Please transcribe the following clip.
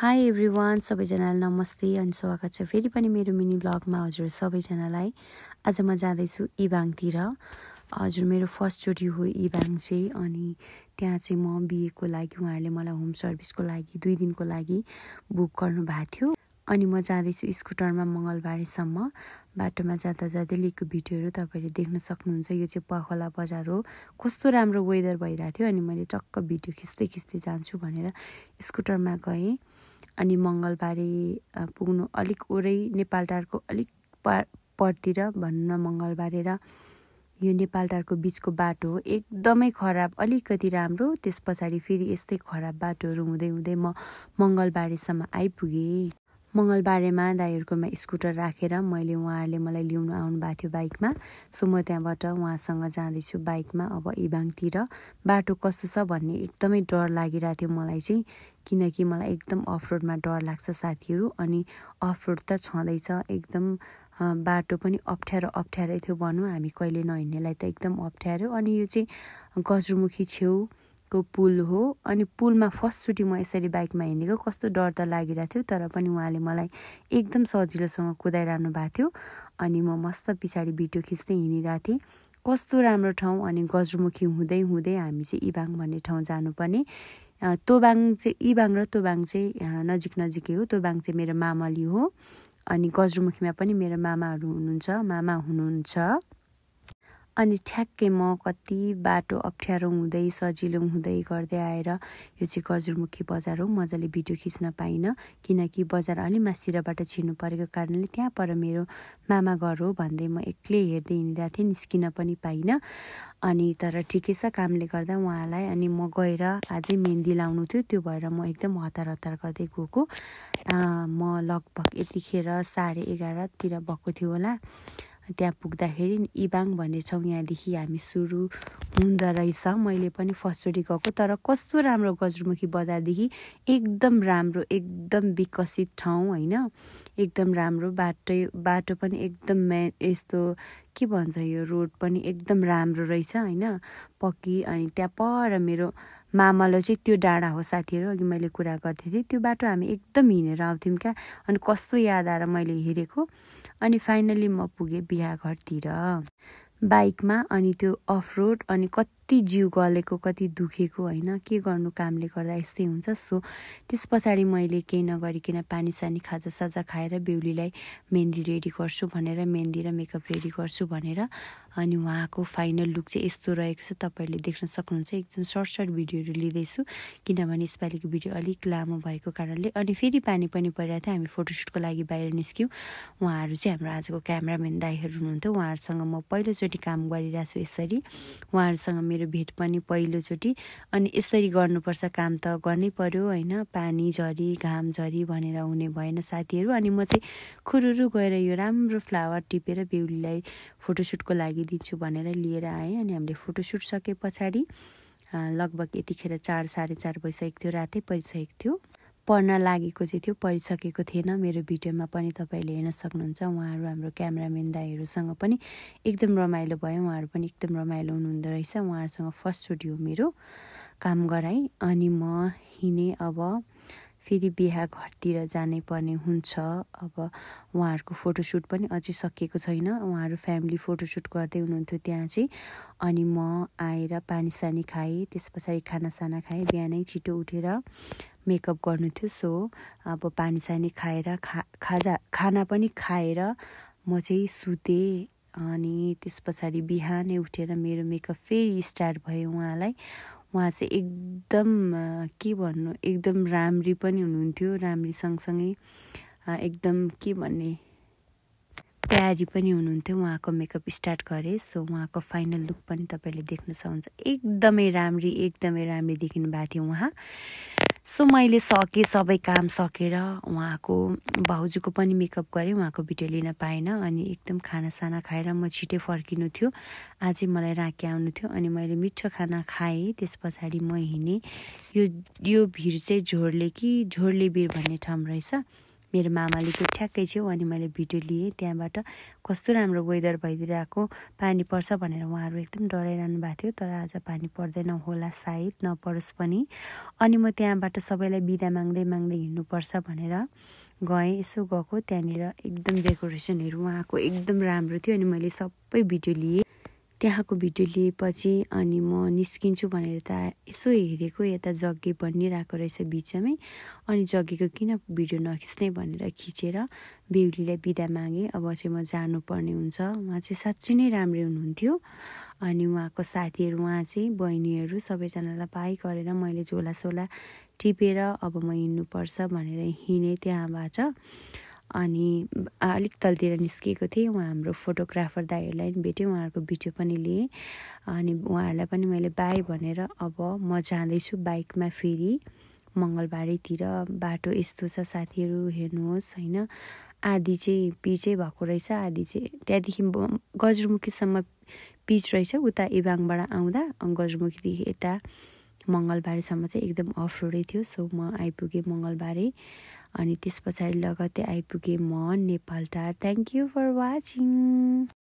High everyone, सबैजनालाई नमस्ते अनि स्वागत छ फेरि पनि मेरो मिनी ब्लगमा। हजुर सबैजनालाई आज म जाँदैछु इबाङतिर। हजुर मेरो फर्स्टचोटि हो इबाङ चाहिँ। अनि त्यहाँ चाहिँ म बिहेको लागि उहाँहरूले मलाई होम सर्भिसको लागि 2 दिनको लागि बुक गर्नुभएको थियो। अनि म जाँदैछु स्कुटरमा मङ्गलबारेसम्म। बाटोमा जाँदा जाँदै लिएको भिडियोहरू तपाईँले देख्न सक्नुहुन्छ। यो चाहिँ पखला बजार हो। कस्तो राम्रो वेदर भइरहेको थियो अनि मैले टक्क भिडियो खिच्दै जान्छु भनेर स्कुटरमा गएँ। अनि मङ्गलबारे पुग्नु अलिक ओरै नेपालटारको अलिक परतिर भन्न मङ्गलबारे र यो नेपालटारको बिचको बाटो हो। एकदमै खराब, अलिकति राम्रो, त्यस पछाडि फेरि यस्तै खराब बाटोहरू हुँदै म मङ्गलबारेसम्म आइपुगेँ। मङ्गलबारेमा दाइहरूकोमा स्कुटर राखेर उहाँहरूले मलाई ल्याउनु आउनु भएको थियो बाइकमा। सो म त्यहाँबाट उहाँसँग जाँदैछु बाइकमा अब इबाङतिर। बाटो कस्तो छ भन्ने एकदमै डर लागिरहेको थियो मलाई चाहिँ, किनकि मलाई एकदम अफरोडमा डर लाग्छ साथीहरू। अनि अफरोड त छँदैछ एकदम, बाटो पनि अप्ठ्यारै थियो भनौँ। हामी कहिले नहिँड्नेलाई त एकदम अप्ठ्यारो। अनि यो चाहिँ गजमुखी छेउको पुल हो। अनि पुलमा फर्स्टचोटि म यसरी बाइकमा हिँडेको, कस्तो डर त लागिरहेको थियो, तर पनि उहाँले मलाई एकदम सजिलोसँग कुदाइरहनु भएको थियो। अनि म मस्त पछाडि भिडियो खिच्दै हिँडिरहेको थिएँ। कस्तो राम्रो ठाउँ। अनि गजमुखी हुँदै हामी चाहिँ इबाङ भन्ने ठाउँ जानुपर्ने। तोबाङ चाहिँ, इबाङ र तोबाङ चाहिँ नजिकै हो। तोबाङ चाहिँ मेरो मामली हो। अनि गजमुखीमा पनि मेरो मामा हुनुहुन्छ। अनि ठ्याक्कै म कति बाटो अप्ठ्यारो हुँदै सजिलो हुँदै गर्दै आएर यो चाहिँ गजमुखी बजार हो। मजाले भिडियो खिच्न पाइनँ किनकि बजार अलि मासिरबाट छिर्नु परेको कारणले त्यहाँ पर मेरो मामा घर हो भन्दै म एक्लै हेर्दै हिँडिरहेको थिएँ, निस्किन पनि पाइनँ। अनि तर ठिकै छ, कामले गर्दा उहाँलाई। अनि म गएर अझै मेहन्दी लाउनु थियो, त्यो भएर म एकदम हतार गर्दै गएको। म लगभग यतिखेर 11:30तिर भएको थियो होला। त्यहाँ पुग्दाखेरि इबाङ भन्ने ठाउँ यहाँदेखि हामी सुरु हुँदो रहेछ। मैले पनि फर्स्टचोटि गएको, तर कस्तो राम्रो गजमुखी बजारदेखि एकदम राम्रो, एकदम विकसित ठाउँ होइन। एकदम राम्रो बाटो पनि एकदम यस्तो के भन्छ, यो रोड पनि एकदम राम्रो रहेछ होइन, पक्की। अनि त्यहाँ पर मेरो मामालो चाहिँ त्यो डाँडा हो साथीहरू, अघि मैले कुरा गर्दै थिएँ। त्यो बाटो हामी एकदम हिँडेर आउँथ्यौँ क्या। अनि कस्तो याद आएर मैले हेरेको। अनि फाइनली म पुगेँ बिहाघरतिर बाइकमा। अनि त्यो अफरोड, अनि कति जिउ गलेको, कति दुखेको होइन, के गर्नु, कामले गर्दा यस्तै हुन्छ। सो त्यस पछाडि मैले केही नगरिकन पानीसानी खाजासाजा खाएर बेहुलीलाई मेहन्दी रेडी गर्छु भनेर, मेहन्दी र मेकअप रेडी गर्छु भनेर। अनि उहाँको फाइनल लुक चाहिँ यस्तो रहेको छ, तपाईँहरूले देख्न सक्नुहुन्छ। एकदम सर्ट भिडियोहरू लिँदैछु किनभने यसपालिको भिडियो अलिक लामो भएको कारणले। अनि फेरि पानी पनि परिरहेको थियो, हामी फोटोसुटको लागि बाहिर निस्क्यौँ। उहाँहरू चाहिँ हाम्रो आजको क्यामराम्यान दाइहरू हुनुहुन्थ्यो। उहाँहरूसँग म पहिलोचोटि काम गरिरहेको छु यसरी। उहाँहरूसँग मेरो भेट पनि पहिलोचोटि। अनि यसरी गर्नुपर्छ, काम त गर्नै पर्यो होइन, पानी झरी घाम झरी भनेर हुने भएन साथीहरू। अनि म चाहिँ खुरुरु गएर यो राम्रो फ्लावर टिपेर बेहुलीलाई फोटोसुटको लागि दिन्छु भनेर लिएर आएँ। अनि हामीले फोटोसुट सके पछाडि लगभग यतिखेर 4 साढे 4 भइसकेको थियो, रातै परिसकेको थियो। पर्न लागेको चाहिँ थियो, परिसकेको थिएन। मेरो भिडियोमा पनि तपाईँले हेर्न सक्नुहुन्छ। उहाँहरू हाम्रो क्यामराम्यान दाइहरूसँग पनि एकदम रमाइलो भयो, उहाँहरू पनि एकदम रमाइलो हुनुहुँदो रहेछ। उहाँहरूसँग फर्स्टचोटि हो मेरो काम गराएँ। अनि म हिँडेँ। अब फेरि बिहाघरतिर जानै पर्ने हुन्छ। अब उहाँहरूको फोटोसुट पनि अझै सकिएको छैन, उहाँहरू फ्यामिली फोटोसुट गर्दै हुनुहुन्थ्यो त्यहाँ चाहिँ। अनि म आएर पानीसानी खाएँ, त्यस पछाडि खानासाना खाएँ। बिहानै छिटो उठेर मेकअप गर्नु थियो। सो अब पानीसानी खाएर खाना पनि खाएर म चाहिँ सुतेँ। अनि त्यस पछाडि बिहानै उठेर मेरो मेकअप फेरि स्टार्ट भयो। उहाँ चाहिँ एकदम के भन्नु, एकदम राम्री पनि हुनुहुन्थ्यो। राम्री सँगसँगै एकदम के भन्ने, प्यारी पनि हुनुहुन्थ्यो। उहाँको मेकअप स्टार्ट गरेँ। सो उहाँको फाइनल लुक पनि तपाईँले देख्न सक्नुहुन्छ। एकदमै राम्री देखिनु भएको थियो उहाँ। सो मैले सकेँ, सबै काम सकेर उहाँको भाउजूको पनि मेकअप गरेँ, उहाँको भिडियो लिन पाएन। अनि एकदम खानासाना खाएर म छिटै फर्किनु थियो, अझै मलाई राँकी आउनु थियो। अनि मैले मिठो खाना खाएँ, त्यस पछाडि म हिँडेँ। यो भिर चाहिँ झोर्ले भिर भन्ने ठाउँ रहेछ। मेरो मामालीको ठ्याक्कै छेउ अनि मैले भिडियो लिएँ। त्यहाँबाट कस्तो राम्रो वेदर भइदिरहेको, पानी पर्छ भनेर उहाँहरू एकदम डराइरहनु भएको थियो, तर आज पानी पर्दैन होला सायद, नपरोस् पनि। अनि म त्यहाँबाट सबैलाई बिदा माग्दै माग्दै हिँड्नुपर्छ भनेर गएँ। यसो गएको, त्यहाँनिर एकदम डेकोरेसनहरू उहाँको एकदम राम्रो थियो अनि मैले सबै भिडियो लिएँ। त्यहाँको भिडियो लिएपछि अनि म निस्किन्छु भनेर त यसो हेरेको, यता जग्गे बनिरहेको रहेछ बिचमै, अनि जग्गेको किन भिडियो नखिच्ने भनेर खिचेर बेहुलीलाई बिदा मागेँ। अब चाहिँ म जानुपर्ने हुन्छ। उहाँ चाहिँ साँच्चै नै राम्रो हुनुहुन्थ्यो अनि उहाँको साथीहरू, उहाँ चाहिँ बहिनीहरू सबैजनालाई बाई गरेर मैले झोलासोला टिपेर अब म हिँड्नुपर्छ भनेर हिँडेँ त्यहाँबाट। अनि अलिक तलतिर निस्किएको थिएँ, उहाँ हाम्रो फोटोग्राफर दाइहरूलाई पनि भेटेँ, उहाँहरूको भिडियो पनि लिएँ अनि उहाँहरूलाई पनि मैले बाई भनेर अब म जाँदैछु बाइकमा फेरि मङ्गलबारीतिर। बाटो यस्तो छ साथीहरू, हेर्नुहोस् होइन, आधी चाहिँ पिचै भएको रहेछ, आधी चाहिँ त्यहाँदेखि गजरमुखीसम्म पिच रहेछ उता इबाङबाट आउँदा, गजरमुखीदेखि यता मङ्गलबारीसम्म चाहिँ एकदम अफ रोडै थियो। सो म आइपुगेँ मङ्गलबारी अनि त्यस पछाडि लगत्तै आइपुगेँ म Nepaltar. Thank you for watching.